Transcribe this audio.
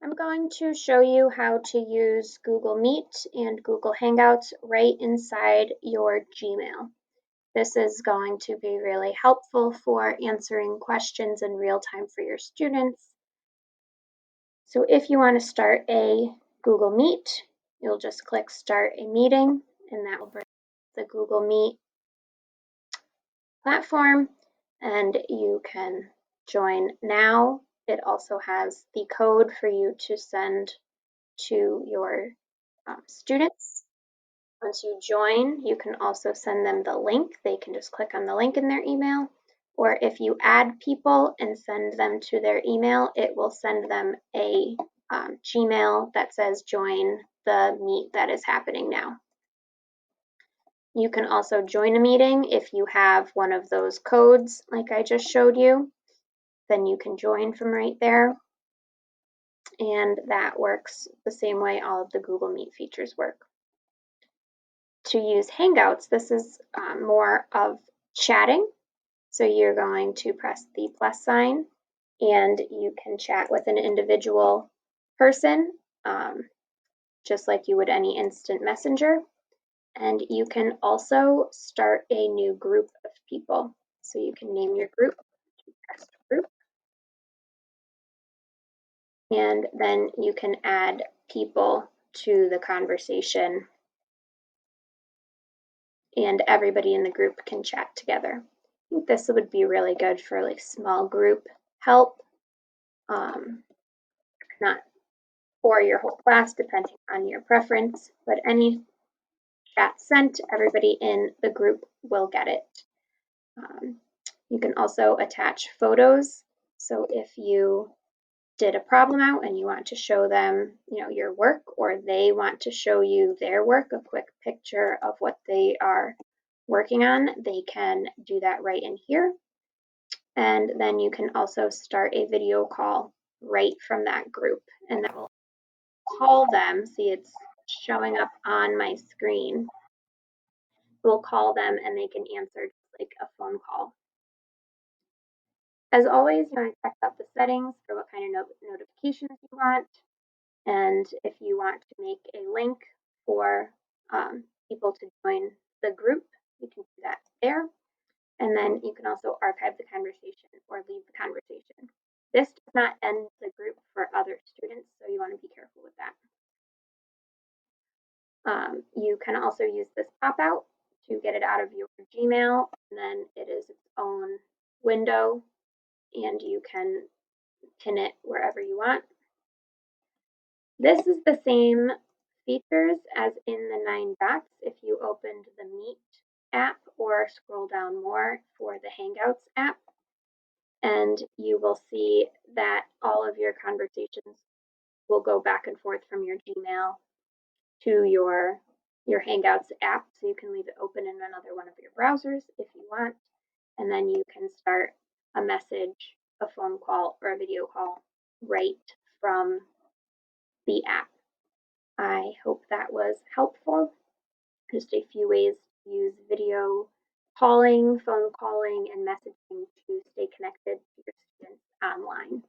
I'm going to show you how to use Google Meet and Google Hangouts right inside your Gmail. This is going to be really helpful for answering questions in real time for your students. So if you want to start a Google Meet, you'll just click Start a Meeting, and that will bring the Google Meet platform, and you can join now. It also has the code for you to send to your students. Once you join, you can also send them the link. They can just click on the link in their email. Or if you add people and send them to their email, it will send them a Gmail that says join the meet that is happening now. You can also join a meeting if you have one of those codes like I just showed you. Then you can join from right there. And that works the same way all of the Google Meet features work. To use Hangouts, this is more of chatting. So you're going to press the plus sign and you can chat with an individual person, just like you would any instant messenger. And you can also start a new group of people. So you can name your group, press group, and then you can add people to the conversation and everybody in the group can chat together. I think this would be really good for like small group help, not for your whole class, depending on your preference, but any chat sent, everybody in the group will get it. You can also attach photos. So if you did a problem out and you want to show them, your work, or they want to show you their work, a quick picture of what they are working on, they can do that right in here. And then you can also start a video call right from that group, and that will call them. See, it's showing up on my screen. We'll call them and they can answer just like a phone call. As always, you want to check out the settings for what kind of notifications you want. And if you want to make a link for people to join the group, you can do that there. And then you can also archive the conversation or leave the conversation. This does not end the group for other students, so you want to be careful with that. You can also use this pop-out to get it out of your Gmail, and then it is its own window, and you can pin it wherever you want. This is the same features as in the 9 dots if you opened the Meet app or scroll down more for the Hangouts app. And you will see that all of your conversations will go back and forth from your Gmail to your Hangouts app. So you can leave it open in another one of your browsers if you want. And then you can start a message, a phone call, or a video call right from the app. I hope that was helpful. Just a few ways to use video calling, phone calling, and messaging to stay connected to your students online.